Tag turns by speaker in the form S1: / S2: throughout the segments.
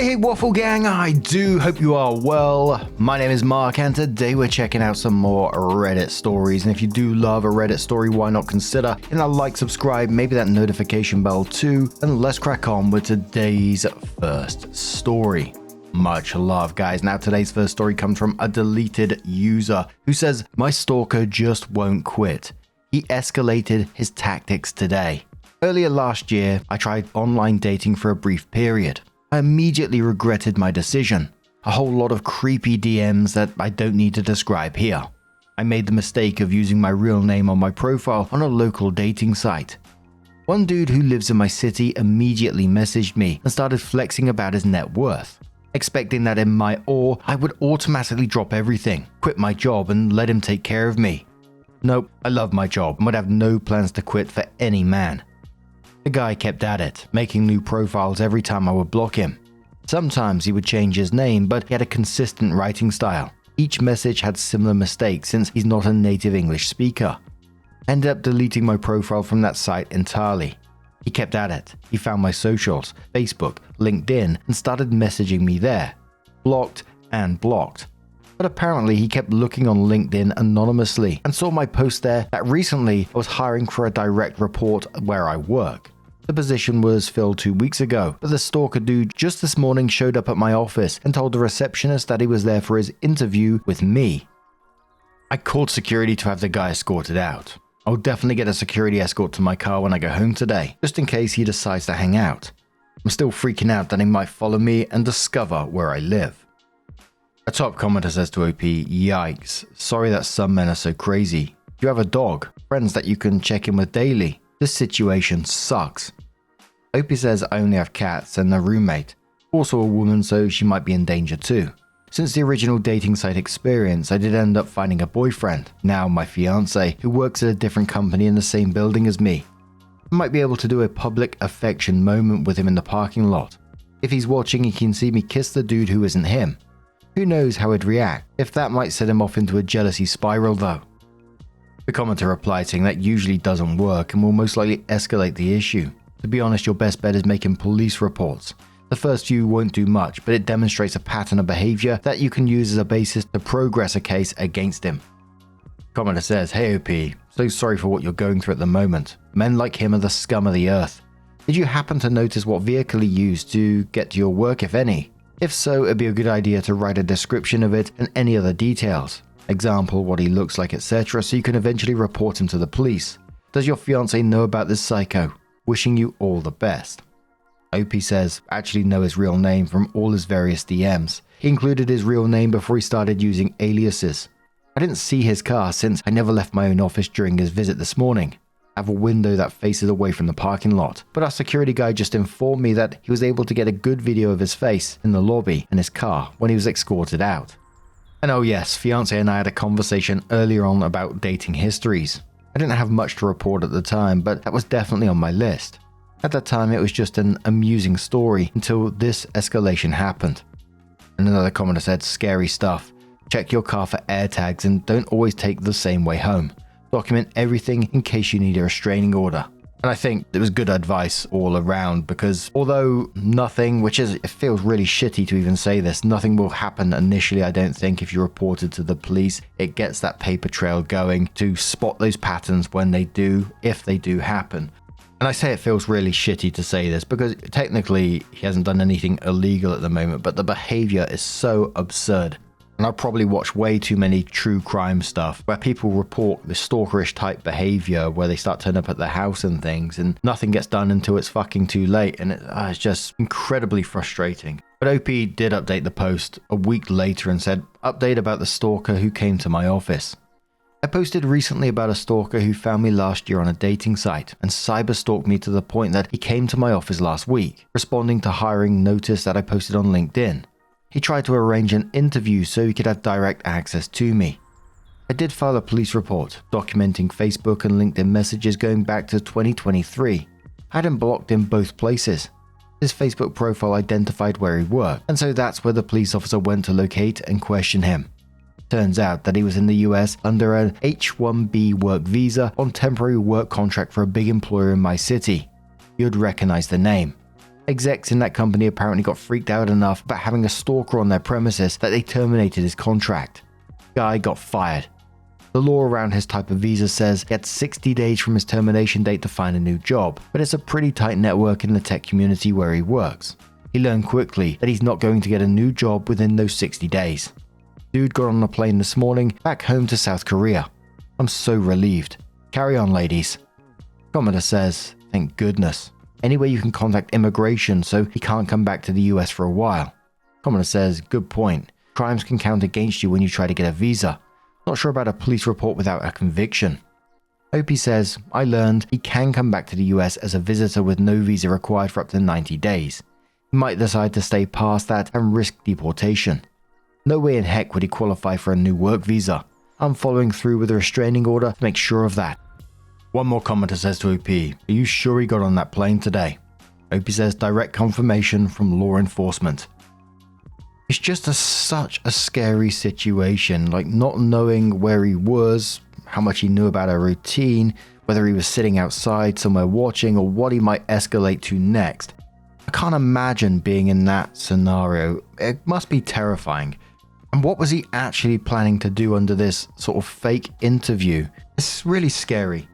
S1: Hey Waffle Gang, I do hope you are well. My name is Mark and today we're checking out some more Reddit stories, and if you do love a Reddit story, why not consider hitting that like, subscribe, maybe that notification bell too, and let's crack on with today's first story. Much love, guys. Now today's first story comes from a deleted user who says, "My stalker just won't quit. He escalated his tactics today. Earlier last year, I tried online dating for a brief period. I immediately regretted my decision. A whole lot of creepy DMs that I don't need to describe here. I made the mistake of using my real name on my profile on a local dating site. One dude who lives in my city immediately messaged me and started flexing about his net worth, expecting that in my awe, I would automatically drop everything, quit my job and let him take care of me. Nope, I love my job and would have no plans to quit for any man. The guy kept at it, making new profiles every time I would block him. Sometimes he would change his name, but he had a consistent writing style. Each message had similar mistakes since he's not a native English speaker. I ended up deleting my profile from that site entirely. He kept at it. He found my socials, Facebook, LinkedIn, and started messaging me there. Blocked and blocked. But apparently he kept looking on LinkedIn anonymously and saw my post there that recently I was hiring for a direct report where I work. The position was filled 2 weeks ago, but the stalker dude just this morning showed up at my office and told the receptionist that he was there for his interview with me. I called security to have the guy escorted out. I'll definitely get a security escort to my car when I go home today, just in case he decides to hang out. I'm still freaking out that he might follow me and discover where I live." A top commenter says to OP, "Yikes, sorry that some men are so crazy. You have a dog, friends that you can check in with daily. This situation sucks." OP says, "I only have cats and a roommate, also a woman, so she might be in danger too. Since the original dating site experience, I did end up finding a boyfriend, now my fiance, who works at a different company in the same building as me. I might be able to do a public affection moment with him in the parking lot. If he's watching, he can see me kiss the dude who isn't him. Who knows how he'd react, if that might set him off into a jealousy spiral though." The commenter replied saying that usually doesn't work and will most likely escalate the issue. To be honest, your best bet is making police reports. The first few won't do much, but it demonstrates a pattern of behavior that you can use as a basis to progress a case against him. Commenter says, "Hey OP, so sorry for what you're going through at the moment. Men like him are the scum of the earth. Did you happen to notice what vehicle he used to get to your work, if any? If so, it'd be a good idea to write a description of it and any other details. Example, what he looks like, etc., so you can eventually report him to the police. Does your fiance know about this psycho? Wishing you all the best." OP says, "Actually know his real name from all his various DMs. He included his real name before he started using aliases. I didn't see his car since I never left my own office during his visit this morning. I have a window that faces away from the parking lot, but our security guy just informed me that he was able to get a good video of his face in the lobby and his car when he was escorted out. And oh yes, fiance and I had a conversation earlier on about dating histories. I didn't have much to report at the time, but that was definitely on my list. At that time, it was just an amusing story until this escalation happened." And another commenter said, "Scary stuff. Check your car for AirTags and don't always take the same way home. Document everything in case you need a restraining order." And I think it was good advice all around, because although nothing, it feels really shitty to even say this, nothing will happen initially, I don't think, if you report it to the police. It gets that paper trail going to spot those patterns when they do, if they do happen. And I say it feels really shitty to say this because technically he hasn't done anything illegal at the moment, but the behavior is so absurd. And I probably watch way too many true crime stuff where people report the stalkerish type behavior where they start turning up at their house and things and nothing gets done until it's fucking too late, and it's just incredibly frustrating. But OP did update the post a week later and said, "Update about the stalker who came to my office. I posted recently about a stalker who found me last year on a dating site and cyberstalked me to the point that he came to my office last week, responding to hiring notice that I posted on LinkedIn. He tried to arrange an interview so he could have direct access to me. I did file a police report, documenting Facebook and LinkedIn messages going back to 2023. I hadn't blocked him both places. His Facebook profile identified where he worked, and so that's where the police officer went to locate and question him. Turns out that he was in the US under an H-1B work visa on temporary work contract for a big employer in my city. You'd recognize the name. Execs in that company apparently got freaked out enough about having a stalker on their premises that they terminated his contract. Guy got fired. The law around his type of visa says he had 60 days from his termination date to find a new job, but it's a pretty tight network in the tech community where he works. He learned quickly that he's not going to get a new job within those 60 days. Dude got on a plane this morning back home to South Korea. I'm so relieved. Carry on, ladies. Commenter says, thank goodness. Anyway, you can contact immigration so he can't come back to the US for a while. Commenter says, good point. Crimes can count against you when you try to get a visa. Not sure about a police report without a conviction. Opie says, I learned he can come back to the US as a visitor with no visa required for up to 90 days. He might decide to stay past that and risk deportation. No way in heck would he qualify for a new work visa. I'm following through with a restraining order to make sure of that. One more commenter says to OP, are you sure he got on that plane today? OP says direct confirmation from law enforcement. It's just such a scary situation, like not knowing where he was, how much he knew about our routine, whether he was sitting outside somewhere watching or what he might escalate to next. I can't imagine being in that scenario. It must be terrifying. And what was he actually planning to do under this sort of fake interview? It's really scary.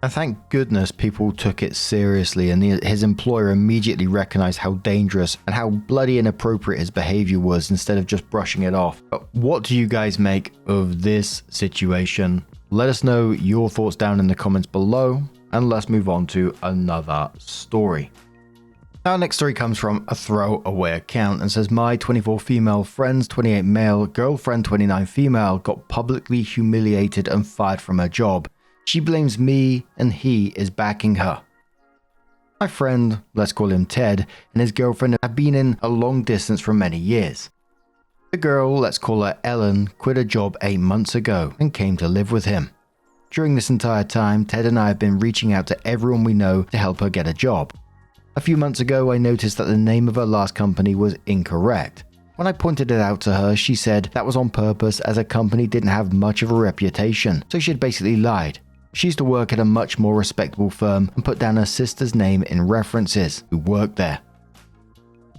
S1: And thank goodness people took it seriously and his employer immediately recognized how dangerous and how bloody inappropriate his behavior was instead of just brushing it off. But what do you guys make of this situation? Let us know your thoughts down in the comments below, and let's move on to another story. Our next story comes from a throwaway account and says, my 24 female friends, 28 male, girlfriend 29 female, got publicly humiliated and fired from her job. She blames me and he is backing her. My friend, let's call him Ted, and his girlfriend have been in a long distance for many years. The girl, let's call her Ellen, quit her job 8 months ago and came to live with him. During this entire time, Ted and I have been reaching out to everyone we know to help her get a job. A few months ago, I noticed that the name of her last company was incorrect. When I pointed it out to her, she said that was on purpose as her company didn't have much of a reputation, so she had basically lied. She used to work at a much more respectable firm and put down her sister's name in references, who worked there.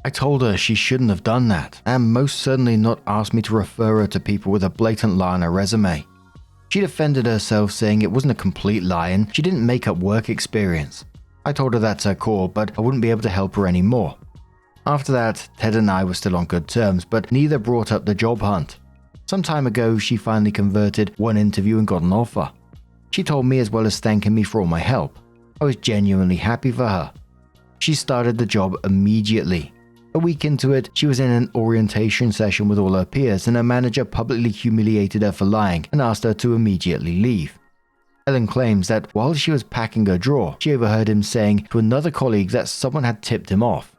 S1: I told her she shouldn't have done that, and most certainly not asked me to refer her to people with a blatant lie on her resume. She defended herself, saying it wasn't a complete lie and she didn't make up work experience. I told her that's her call, but I wouldn't be able to help her anymore. After that, Ted and I were still on good terms, but neither brought up the job hunt. Some time ago, she finally converted one interview and got an offer. She told me as well as thanking me for all my help. I was genuinely happy for her. She started the job immediately. A week into it, she was in an orientation session with all her peers and her manager publicly humiliated her for lying and asked her to immediately leave. Ellen claims that while she was packing her drawer, she overheard him saying to another colleague that someone had tipped him off.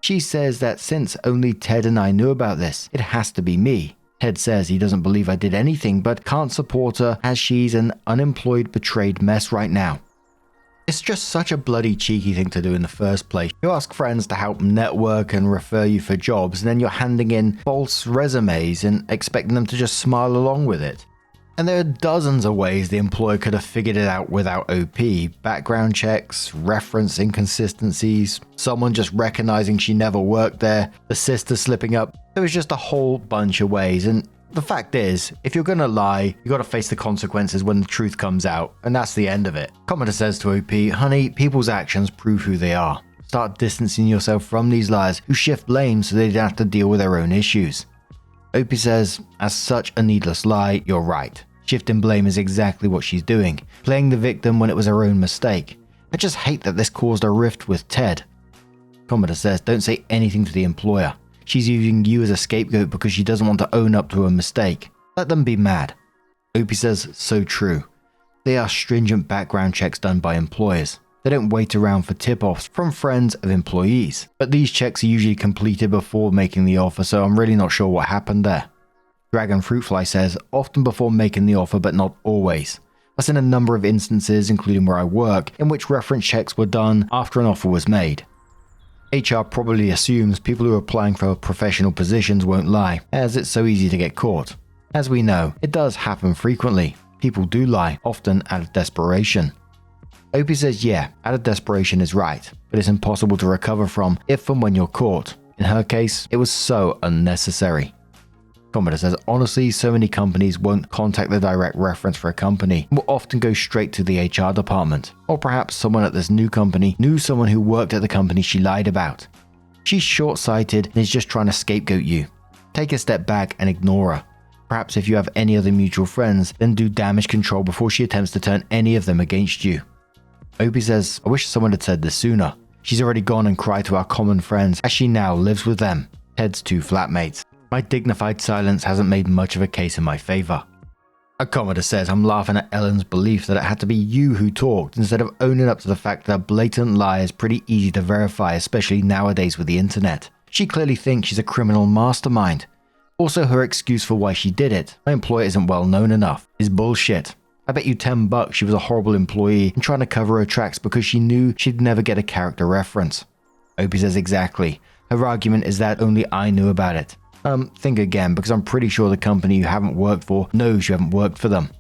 S1: She says that since only Ted and I knew about this, it has to be me. Ted says he doesn't believe I did anything but can't support her as she's an unemployed, betrayed mess right now. It's just such a bloody cheeky thing to do in the first place. You ask friends to help network and refer you for jobs, and then you're handing in false resumes and expecting them to just smile along with it. And there are dozens of ways the employer could have figured it out without OP. Background checks, reference inconsistencies, someone just recognizing she never worked there, the sister slipping up. There was just a whole bunch of ways, and the fact is, if you're gonna lie, you gotta face the consequences when the truth comes out, and that's the end of it. Commenter says to OP, honey, people's actions prove who they are. Start distancing yourself from these liars who shift blame so they don't have to deal with their own issues. OP says, as such a needless lie, you're right. Shifting blame is exactly what she's doing, playing the victim when it was her own mistake. I just hate that this caused a rift with Ted. Commenter says, don't say anything to the employer. She's using you as a scapegoat because she doesn't want to own up to her mistake. Let them be mad. OP says, so true. They are stringent background checks done by employers. They don't wait around for tip-offs from friends of employees. But these checks are usually completed before making the offer, so I'm really not sure what happened there. Dragon Fruitfly says, often before making the offer, but not always. I've seen a number of instances, including where I work, in which reference checks were done after an offer was made. HR probably assumes people who are applying for professional positions won't lie, as it's so easy to get caught. As we know, it does happen frequently. People do lie, often out of desperation. Opie says yeah, out of desperation is right, but it's impossible to recover from if and when you're caught. In her case, it was so unnecessary. Commodore says, honestly, so many companies won't contact the direct reference for a company and will often go straight to the HR department. Or perhaps someone at this new company knew someone who worked at the company she lied about. She's short-sighted and is just trying to scapegoat you. Take a step back and ignore her. Perhaps if you have any other mutual friends, then do damage control before she attempts to turn any of them against you. Opie says, I wish someone had said this sooner. She's already gone and cried to our common friends as she now lives with them, Ted's two flatmates. My dignified silence hasn't made much of a case in my favor. A commenter says, I'm laughing at Ellen's belief that it had to be you who talked instead of owning up to the fact that a blatant lie is pretty easy to verify, especially nowadays with the internet. She clearly thinks she's a criminal mastermind. Also, her excuse for why she did it, my employer isn't well known enough, is bullshit. I bet you $10 she was a horrible employee and trying to cover her tracks because she knew she'd never get a character reference. Opie says exactly. Her argument is that only I knew about it. Think again, because I'm pretty sure the company you haven't worked for knows you haven't worked for them.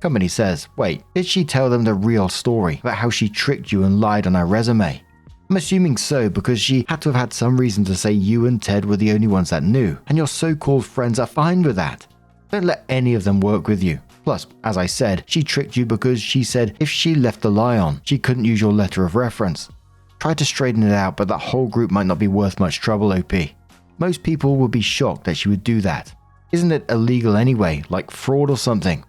S1: Company says, wait, did she tell them the real story about how she tricked you and lied on her resume? I'm assuming so, because she had to have had some reason to say you and Ted were the only ones that knew, and your so-called friends are fine with that. Don't let any of them work with you. Plus, as I said, she tricked you because she said if she left the lie on, she couldn't use your letter of reference. Try to straighten it out, but that whole group might not be worth much trouble, OP. Most people would be shocked that she would do that. Isn't it illegal anyway, like fraud or something?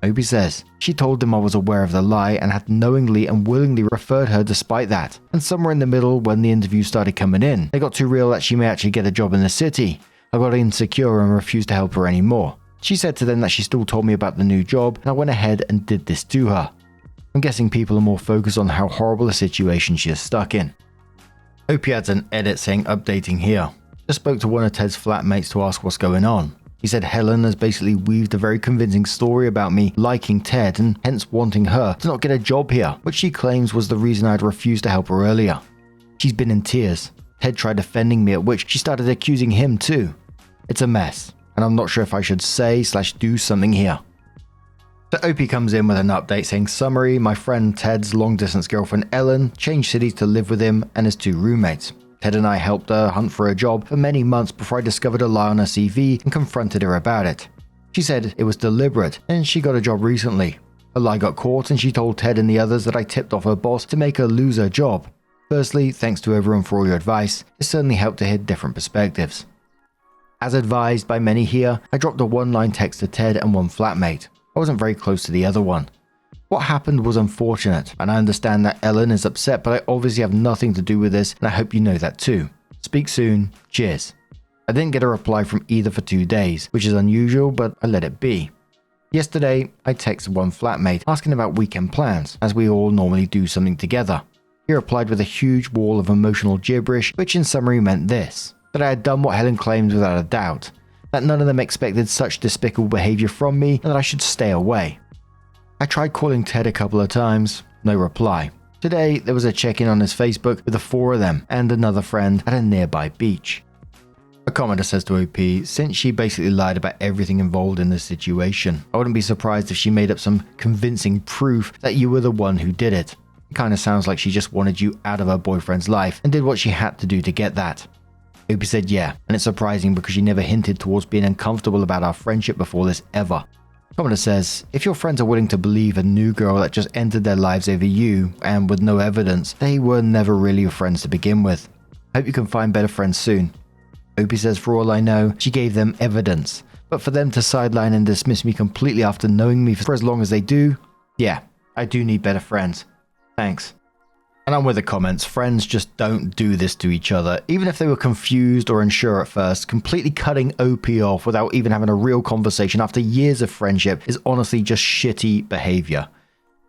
S1: Opie says, she told them I was aware of the lie and had knowingly and willingly referred her despite that. And somewhere in the middle, when the interview started coming in, they got too real that she may actually get a job in the city. I got insecure and refused to help her anymore. She said to them that she still told me about the new job, and I went ahead and did this to her. I'm guessing people are more focused on how horrible a situation she is stuck in. Opie adds an edit saying updating here. Just spoke to one of Ted's flatmates to ask what's going on. He said Helen has basically weaved a very convincing story about me liking Ted and hence wanting her to not get a job here, which she claims was the reason I had refused to help her earlier. She's been in tears. Ted tried defending me, at which she started accusing him too. It's a mess, and I'm not sure if I should say/do something here. So Opie comes in with an update saying, summary, my friend Ted's long-distance girlfriend Ellen changed cities to live with him and his two roommates. Ted and I helped her hunt for a job for many months before I discovered a lie on her CV and confronted her about it. She said it was deliberate and she got a job recently. A lie got caught and she told Ted and the others that I tipped off her boss to make her lose her job. Firstly, thanks to everyone for all your advice. It certainly helped to hear different perspectives. As advised by many here, I dropped a one-line text to Ted and one flatmate. I wasn't very close to the other one. What happened was unfortunate, and I understand that Ellen is upset, but I obviously have nothing to do with this, and I hope you know that too. Speak soon. Cheers. I didn't get a reply from either for 2 days, which is unusual, but I let it be. Yesterday, I texted one flatmate asking about weekend plans, as we all normally do something together. He replied with a huge wall of emotional gibberish, which in summary meant this: that I had done what Helen claimed without a doubt, that none of them expected such despicable behaviour from me, and that I should stay away. I tried calling Ted a couple of times, no reply. Today, there was a check-in on his Facebook with the 4 of them and another friend at a nearby beach. A commenter says to OP, since she basically lied about everything involved in this situation, I wouldn't be surprised if she made up some convincing proof that you were the one who did it. It kinda sounds like she just wanted you out of her boyfriend's life and did what she had to do to get that. OP said yeah, and it's surprising because she never hinted towards being uncomfortable about our friendship before this ever. Commenter says, if your friends are willing to believe a new girl that just entered their lives over you, and with no evidence, they were never really your friends to begin with. Hope you can find better friends soon. Opie says, for all I know, she gave them evidence, but for them to sideline and dismiss me completely after knowing me for as long as they do, yeah, I do need better friends. Thanks. And I'm with the comments, friends just don't do this to each other, even if they were confused or unsure at first. Completely cutting OP off without even having a real conversation after years of friendship is honestly just shitty behavior.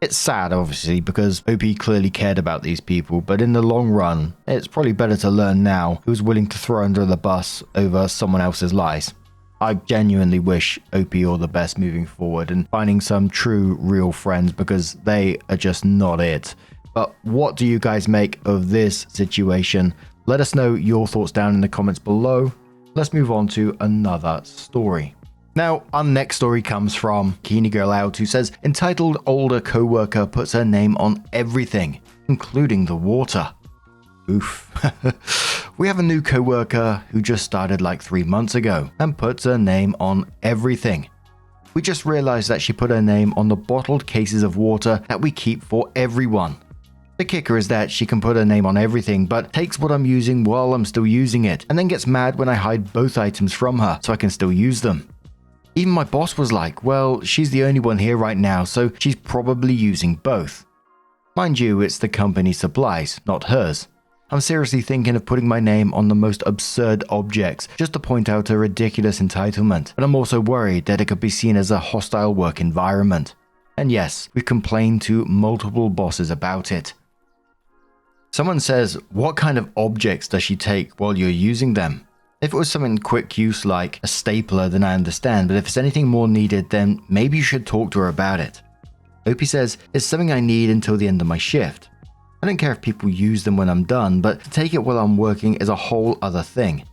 S1: It's sad, obviously, because OP clearly cared about these people, but in the long run, it's probably better to learn now who's willing to throw under the bus over someone else's lies. I genuinely wish OP all the best moving forward and finding some true, real friends, because they are just not it. But what do you guys make of this situation? Let us know your thoughts down in the comments below. Let's move on to another story. Now, our next story comes from Bikinigirlout, who says, entitled older co-worker puts her name on everything, including the water. Oof. We have a new co-worker who just started like 3 months ago and puts her name on everything. We just realized that she put her name on the bottled cases of water that we keep for everyone. The kicker is that she can put her name on everything, but takes what I'm using while I'm still using it, and then gets mad when I hide both items from her so I can still use them. Even my boss was like, well, she's the only one here right now, so she's probably using both. Mind you, it's the company's supplies, not hers. I'm seriously thinking of putting my name on the most absurd objects just to point out a ridiculous entitlement, but I'm also worried that it could be seen as a hostile work environment. And yes, we've complained to multiple bosses about it. Someone says, what kind of objects does she take while you're using them? If it was something quick use like a stapler, then I understand, but if it's anything more needed, then maybe you should talk to her about it. Opie says, it's something I need until the end of my shift. I don't care if people use them when I'm done, but to take it while I'm working is a whole other thing. It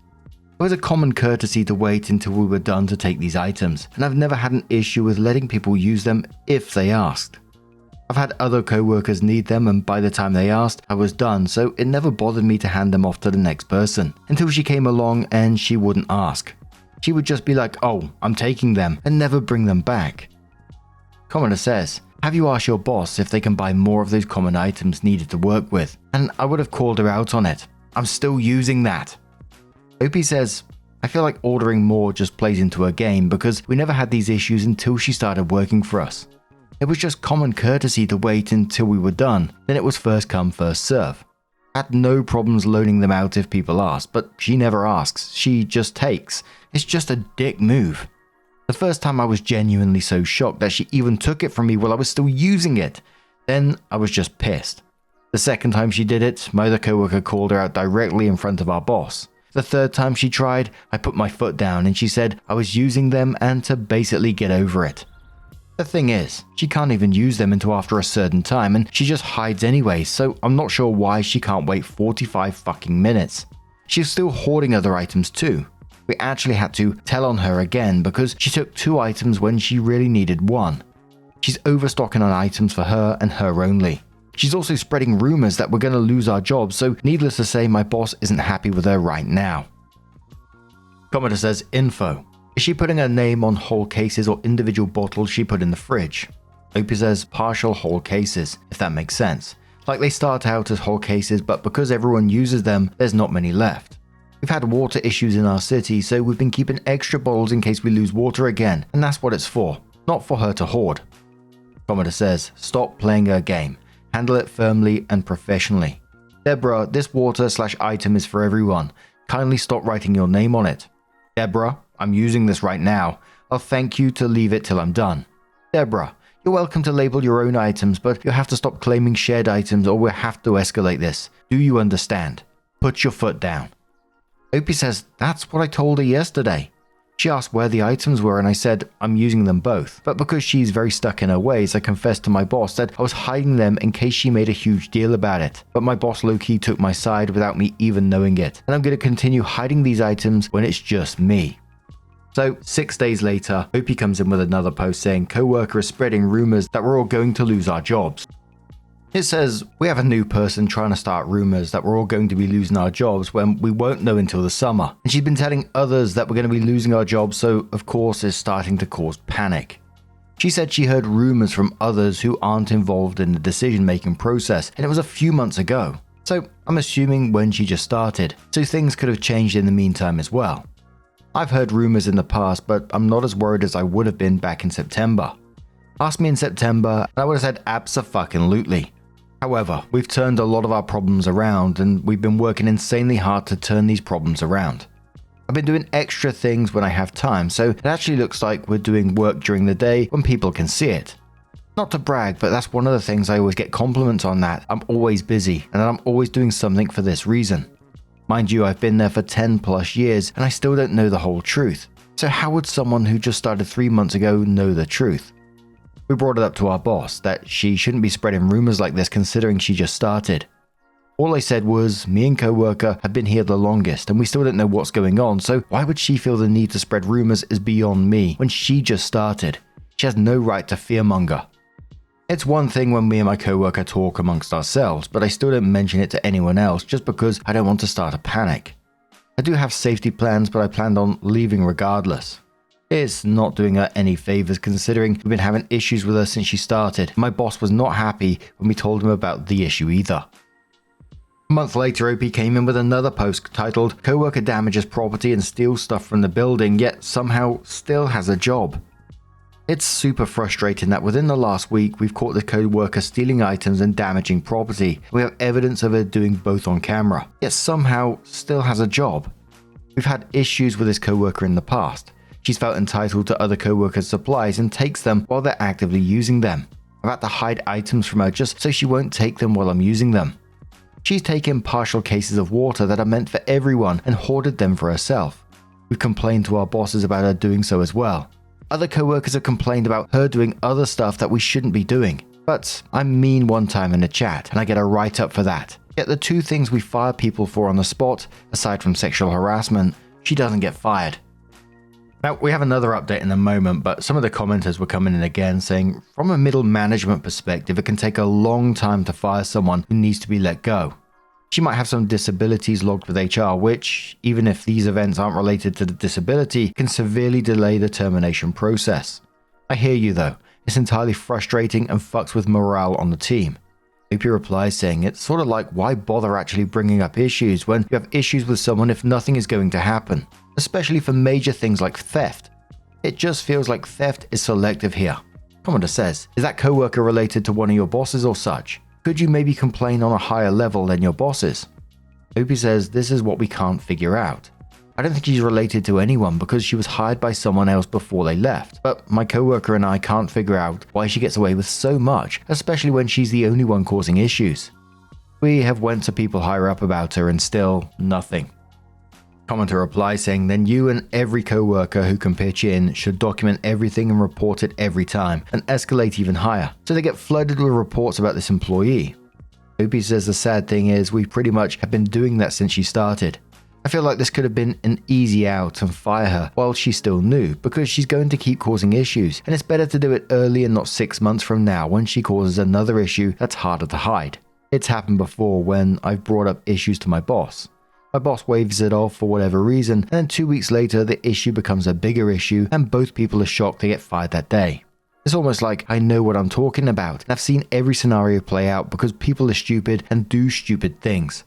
S1: was a common courtesy to wait until we were done to take these items, and I've never had an issue with letting people use them if they asked. I've had other co-workers need them, and by the time they asked, I was done, so it never bothered me to hand them off to the next person, until she came along and she wouldn't ask. She would just be like, oh, I'm taking them, and never bring them back. Commenter says, have you asked your boss if they can buy more of those common items needed to work with? And I would have called her out on it. I'm still using that. Opie says, I feel like ordering more just plays into her game because we never had these issues until she started working for us. It was just common courtesy to wait until we were done, then it was first come first serve. I had no problems loaning them out if people asked, but she never asks, she just takes. It's just a dick move. The first time I was genuinely so shocked that she even took it from me while I was still using it. Then I was just pissed. The second time she did it, my other coworker called her out directly in front of our boss. The third time she tried, I put my foot down and she said I was using them and to basically get over it. The thing is, she can't even use them until after a certain time and she just hides anyway, so I'm not sure why she can't wait 45 fucking minutes. She's still hoarding other items too. We actually had to tell on her again because she took 2 items when she really needed 1. She's overstocking on items for her and her only. She's also spreading rumors that we're going to lose our jobs, so needless to say my boss isn't happy with her right now. Commenter says, info. Is she putting her name on whole cases or individual bottles she put in the fridge? Opie says partial whole cases, if that makes sense. Like they start out as whole cases, but because everyone uses them, there's not many left. We've had water issues in our city, so we've been keeping extra bottles in case we lose water again, and that's what it's for, not for her to hoard. Commenter says, stop playing her game. Handle it firmly and professionally. Deborah, this water/item is for everyone. Kindly stop writing your name on it. Deborah, I'm using this right now. I'll thank you to leave it till I'm done. Deborah, you're welcome to label your own items, but you'll have to stop claiming shared items or we'll have to escalate this. Do you understand? Put your foot down. Opie says, that's what I told her yesterday. She asked where the items were and I said, I'm using them both. But because she's very stuck in her ways, I confessed to my boss that I was hiding them in case she made a huge deal about it. But my boss low-key took my side without me even knowing it. And I'm going to continue hiding these items when it's just me. So 6 days later, Opie comes in with another post saying co-worker is spreading rumors that we're all going to lose our jobs. It says, we have a new person trying to start rumors that we're all going to be losing our jobs when we won't know until the summer. And she's been telling others that we're going to be losing our jobs, so of course it's starting to cause panic. She said she heard rumors from others who aren't involved in the decision-making process, and it was a few months ago. So I'm assuming when she just started, so things could have changed in the meantime as well. I've heard rumors in the past, but I'm not as worried as I would have been back in September. Ask me in September, and I would have said abso-fucking-lutely. However, we've turned a lot of our problems around, and we've been working insanely hard to turn these problems around. I've been doing extra things when I have time, so it actually looks like we're doing work during the day when people can see it. Not to brag, but that's one of the things I always get compliments on, that I'm always busy, and I'm always doing something for this reason. Mind you, I've been there for 10 plus years, and I still don't know the whole truth. So how would someone who just started 3 months ago know the truth? We brought it up to our boss that she shouldn't be spreading rumors like this considering she just started. All I said was, me and co-worker have been here the longest and we still don't know what's going on, so why would she feel the need to spread rumors is beyond me when she just started. She has no right to fearmonger. It's one thing when me and my co-worker talk amongst ourselves, but I still don't mention it to anyone else just because I don't want to start a panic. I do have safety plans, but I planned on leaving regardless. It's not doing her any favors considering we've been having issues with her since she started. My boss was not happy when we told him about the issue either. A month later, OP came in with another post titled "Coworker damages property and steals stuff from the building, yet somehow still has a job." It's super frustrating that within the last week, we've caught the co-worker stealing items and damaging property. We have evidence of her doing both on camera, yet somehow still has a job. We've had issues with this co-worker in the past. She's felt entitled to other co-workers' supplies and takes them while they're actively using them. I've had to hide items from her just so she won't take them while I'm using them. She's taken partial cases of water that are meant for everyone and hoarded them for herself. We've complained to our bosses about her doing so as well. Other co-workers have complained about her doing other stuff that we shouldn't be doing. But I'm mean one time in the chat and I get a write-up for that. Yet the two things we fire people for on the spot, aside from sexual harassment, she doesn't get fired. Now, we have another update in a moment, but some of the commenters were coming in again saying, from a middle management perspective, it can take a long time to fire someone who needs to be let go. She might have some disabilities logged with HR, which, even if these events aren't related to the disability, can severely delay the termination process. I hear you though, it's entirely frustrating and fucks with morale on the team. OP replies saying it's sort of like why bother actually bringing up issues when you have issues with someone if nothing is going to happen, especially for major things like theft. It just feels like theft is selective here. Commenter says, is that co-worker related to one of your bosses or such? Could you maybe complain on a higher level than your bosses? OP says this is what we can't figure out. I don't think she's related to anyone because she was hired by someone else before they left, but my coworker and I can't figure out why she gets away with so much, especially when she's the only one causing issues. We have went to people higher up about her and still nothing. Commenter replies saying, then you and every co-worker who can pitch in should document everything and report it every time and escalate even higher, so they get flooded with reports about this employee. OP says the sad thing is we pretty much have been doing that since she started. I feel like this could have been an easy out and fire her while she's still new because she's going to keep causing issues and it's better to do it early and not 6 months from now when she causes another issue that's harder to hide. It's happened before when I've brought up issues to my boss. My boss waves it off for whatever reason, and then 2 weeks later the issue becomes a bigger issue and both people are shocked to get fired that day. It's almost like I know what I'm talking about, and I've seen every scenario play out because people are stupid and do stupid things.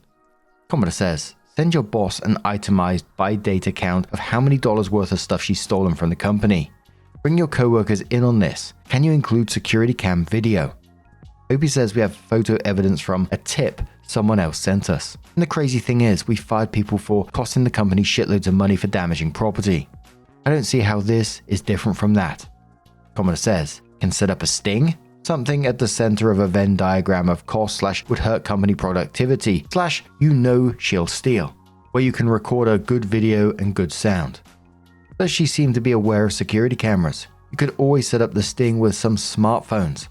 S1: Commenter says, send your boss an itemized by data count of how many dollars worth of stuff she's stolen from the company. Bring your co-workers in on this. Can you include security cam video? OP says we have photo evidence from a tip someone else sent us. And the crazy thing is, we fired people for costing the company shitloads of money for damaging property. I don't see how this is different from that. Commenter says, can set up a sting? Something at the center of a Venn diagram of cost / would hurt company productivity / she'll steal, where you can record a good video and good sound. Does she seem to be aware of security cameras? You could always set up the sting with some smartphones.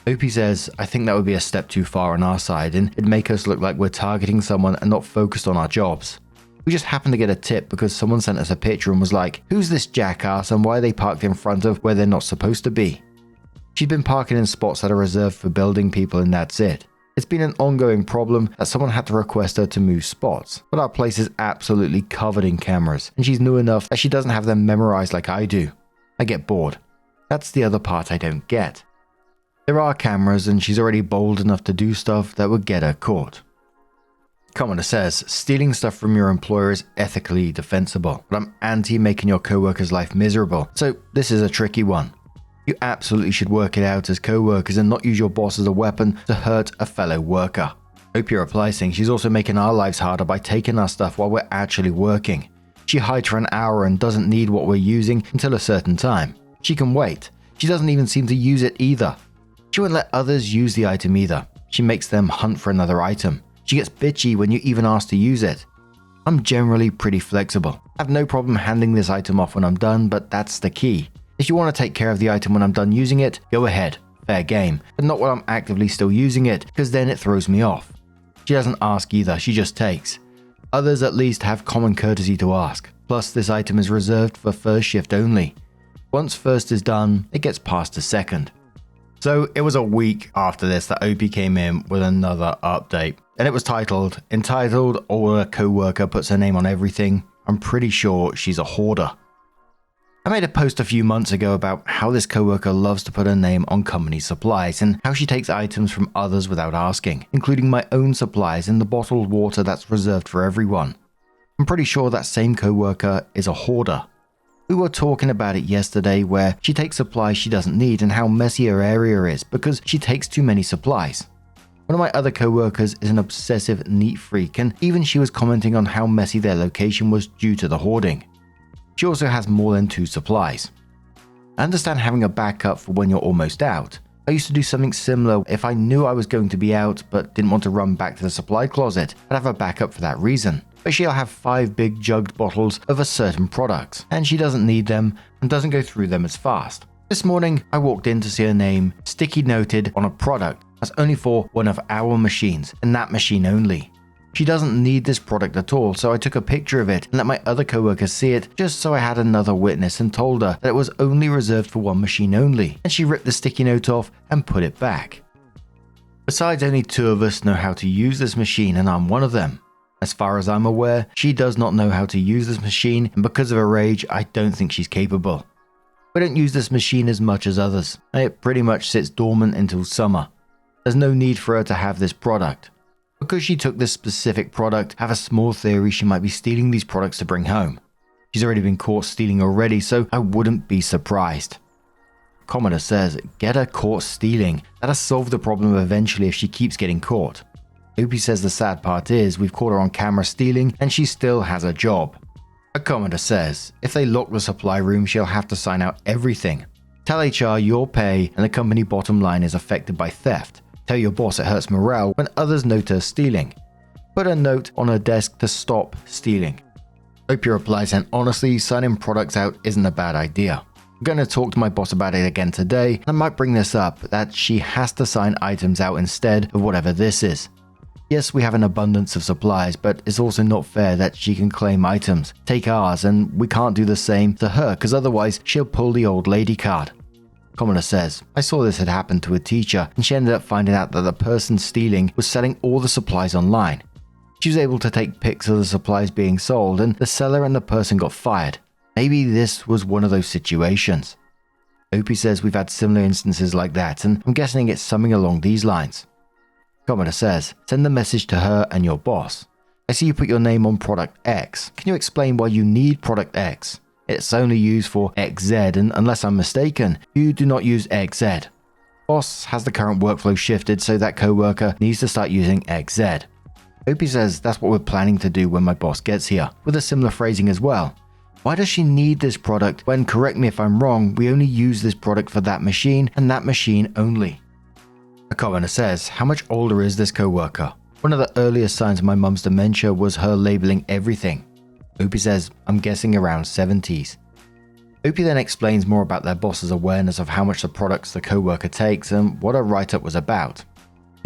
S1: OP says, I think that would be a step too far on our side and it'd make us look like we're targeting someone and not focused on our jobs. We just happened to get a tip because someone sent us a picture and was like, who's this jackass and why are they parked in front of where they're not supposed to be? She's been parking in spots that are reserved for building people and that's it. It's been an ongoing problem that someone had to request her to move spots, but our place is absolutely covered in cameras and she's new enough that she doesn't have them memorized like I do. I get bored. That's the other part I don't get. There are cameras and she's already bold enough to do stuff that would get her caught. Commenter says, stealing stuff from your employer is ethically defensible, but I'm anti making your co-worker's life miserable, so this is a tricky one. You absolutely should work it out as co-workers and not use your boss as a weapon to hurt a fellow worker. OP replies saying she's also making our lives harder by taking our stuff while we're actually working. She hides for an hour and doesn't need what we're using until a certain time. She can wait. She doesn't even seem to use it either. She won't let others use the item either. She makes them hunt for another item. She gets bitchy when you even ask to use it. I'm generally pretty flexible. I have no problem handing this item off when I'm done, but that's the key. If you want to take care of the item when I'm done using it, go ahead. Fair game. But not while I'm actively still using it, because then it throws me off. She doesn't ask either, she just takes. Others at least have common courtesy to ask. Plus, this item is reserved for first shift only. Once first is done, it gets passed to second. So it was a week after this that OP came in with another update. And it was entitled, or a co-worker puts her name on everything. I'm pretty sure she's a hoarder. I made a post a few months ago about how this coworker loves to put her name on company supplies and how she takes items from others without asking, including my own supplies and the bottled water that's reserved for everyone. I'm pretty sure that same coworker is a hoarder. We were talking about it yesterday where she takes supplies she doesn't need and how messy her area is because she takes too many supplies. One of my other coworkers is an obsessive neat freak, and even she was commenting on how messy their location was due to the hoarding. She also has more than 2 supplies. I understand having a backup for when you're almost out. I used to do something similar if I knew I was going to be out but didn't want to run back to the supply closet. I'd have a backup for that reason. But she'll have 5 big jugged bottles of a certain product, and she doesn't need them and doesn't go through them as fast. This morning, I walked in to see her name sticky noted on a product that's only for one of our machines, and that machine only. She doesn't need this product at all, so I took a picture of it and let my other coworkers see it just so I had another witness and told her that it was only reserved for one machine only, and she ripped the sticky note off and put it back. Besides, only 2 of us know how to use this machine, and I'm one of them. As far as I'm aware, she does not know how to use this machine, and because of her age, I don't think she's capable. We don't use this machine as much as others, and it pretty much sits dormant until summer. There's no need for her to have this product. Because she took this specific product, I have a small theory she might be stealing these products to bring home. She's already been caught stealing already, so I wouldn't be surprised. Commodore says, get her caught stealing. That'll solve the problem eventually if she keeps getting caught. OP says the sad part is we've caught her on camera stealing and she still has a job. A Commodore says, if they lock the supply room, she'll have to sign out everything. Tell HR your pay and the company bottom line is affected by theft. Tell your boss it hurts morale when others note her stealing. Put a note on her desk to stop stealing. OP replies, and honestly, signing products out isn't a bad idea. I'm going to talk to my boss about it again today, and I might bring this up, that she has to sign items out instead of whatever this is. Yes, we have an abundance of supplies, but it's also not fair that she can claim items, take ours, and we can't do the same to her because otherwise she'll pull the old lady card. Commodore says, I saw this had happened to a teacher and she ended up finding out that the person stealing was selling all the supplies online. She was able to take pics of the supplies being sold and the seller and the person got fired. Maybe this was one of those situations. OP says we've had similar instances like that, and I'm guessing it's something along these lines. Commodore says, send the message to her and your boss. I see you put your name on product X. Can you explain why you need product X? It's only used for XZ, and unless I'm mistaken, you do not use XZ. Boss has the current workflow shifted so that coworker needs to start using XZ. OP says that's what we're planning to do when my boss gets here, with a similar phrasing as well. Why does she need this product when, correct me if I'm wrong, we only use this product for that machine and that machine only? A Commodore says, how much older is this coworker? One of the earliest signs of my mum's dementia was her labeling everything. OP says, I'm guessing around 70s. OP then explains more about their boss's awareness of how much the products the coworker takes and what her write-up was about.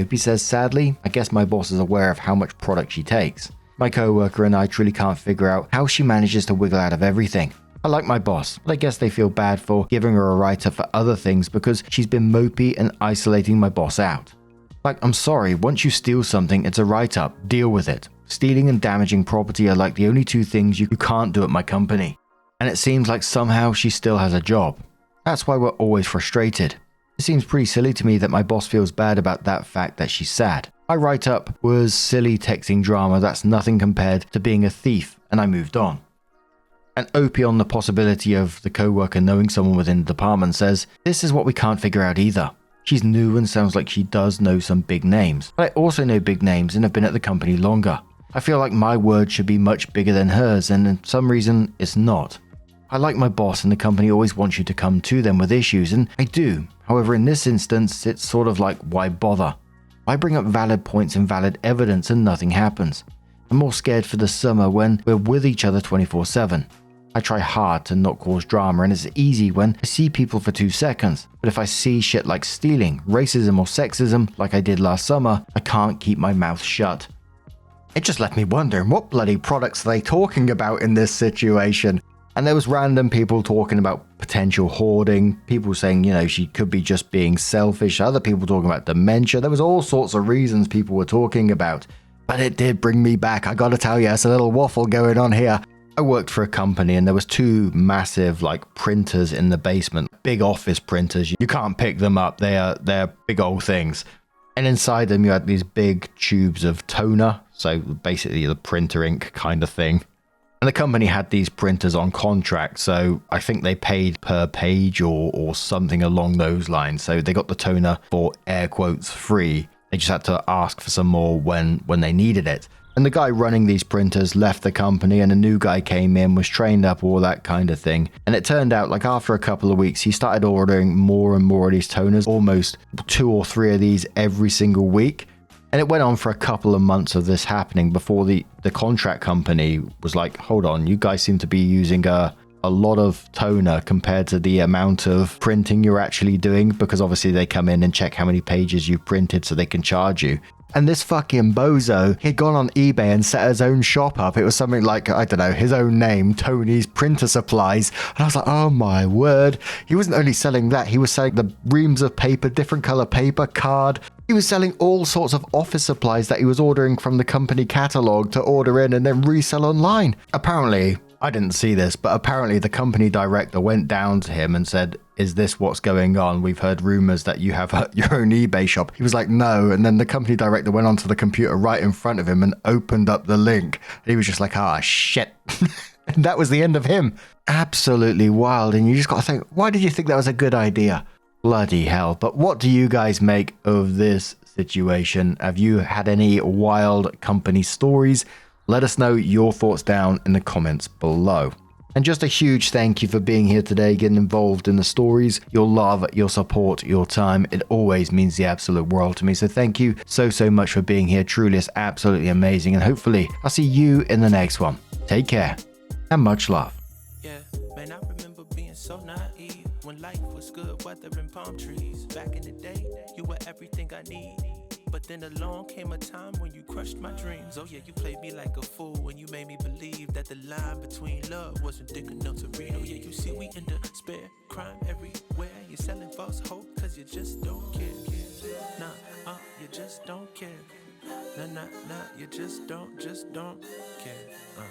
S1: OP says, sadly, I guess my boss is aware of how much product she takes. My coworker and I truly can't figure out how she manages to wiggle out of everything. I like my boss, but I guess they feel bad for giving her a write-up for other things because she's been mopey and isolating my boss out. Like, I'm sorry, once you steal something, it's a write-up. Deal with it. Stealing and damaging property are like the only 2 things you can't do at my company. And it seems like somehow she still has a job. That's why we're always frustrated. It seems pretty silly to me that my boss feels bad about that fact that she's sad. My write-up was silly texting drama that's nothing compared to being a thief, and I moved on. And OP on the possibility of the coworker knowing someone within the department says, this is what we can't figure out either. She's new and sounds like she does know some big names, but I also know big names and have been at the company longer. I feel like my word should be much bigger than hers, and for some reason it's not. I like my boss and the company always wants you to come to them with issues, and I do. However, in this instance, it's sort of like, why bother? Why bring up valid points and valid evidence and nothing happens? I'm more scared for the summer when we're with each other 24/7. I try hard to not cause drama, and it's easy when I see people for 2 seconds. But if I see shit like stealing, racism or sexism like I did last summer, I can't keep my mouth shut. It just left me wondering, what bloody products are they talking about in this situation? And there was random people talking about potential hoarding, people saying, you know, she could be just being selfish, other people talking about dementia. There was all sorts of reasons people were talking about. But it did bring me back. I gotta tell you, it's a little waffle going on here. I worked for a company and there was 2 massive like printers in the basement, big office printers. You can't pick them up. They're big old things. And inside them you had these big tubes of toner, so basically the printer ink kind of thing. And the company had these printers on contract, so I think they paid per page or something along those lines. So they got the toner for air quotes free. They just had to ask for some more when they needed it. And the guy running these printers left the company and a new guy came in, was trained up, all that kind of thing. And it turned out like after a couple of weeks, he started ordering more and more of these toners, almost 2 or 3 of these every single week. And it went on for a couple of months of this happening before the contract company was like, hold on, you guys seem to be using a lot of toner compared to the amount of printing you're actually doing, because obviously they come in and check how many pages you've printed so they can charge you. And this fucking bozo, he'd gone on eBay and set his own shop up. It was something like, I don't know, his own name, Tony's Printer Supplies. And I was like, oh my word. He wasn't only selling that, he was selling the reams of paper, different color paper, card. He was selling all sorts of office supplies that he was ordering from the company catalog to order in and then resell online. Apparently, I didn't see this, but apparently the company director went down to him and said, is this what's going on? We've heard rumors that you have your own eBay shop. He was like, no. And then the company director went onto the computer right in front of him and opened up the link. And he was just like, ah, shit. And that was the end of him. Absolutely wild. And you just got to think, why did you think that was a good idea? Bloody hell. But what do you guys make of this situation? Have you had any wild company stories? Let us know your thoughts down in the comments below. And just a huge thank you for being here today, getting involved in the stories. Your love, your support, your time, it always means the absolute world to me. So thank you so much for being here. Truly, it's absolutely amazing. And hopefully I'll see you in the next one. Take care and much love.
S2: Yeah, man, I remember being so naive when life was good, weather and palm trees. Back in the day, you were everything I need. But then along came a time when you crushed my dreams. Oh yeah, you played me like a fool when you made me believe that the line between love wasn't thick enough to read. Oh yeah, you see we in despair, crime everywhere. You're selling false hope cause you just don't care. Nah, you just don't care. Nah, you just don't care.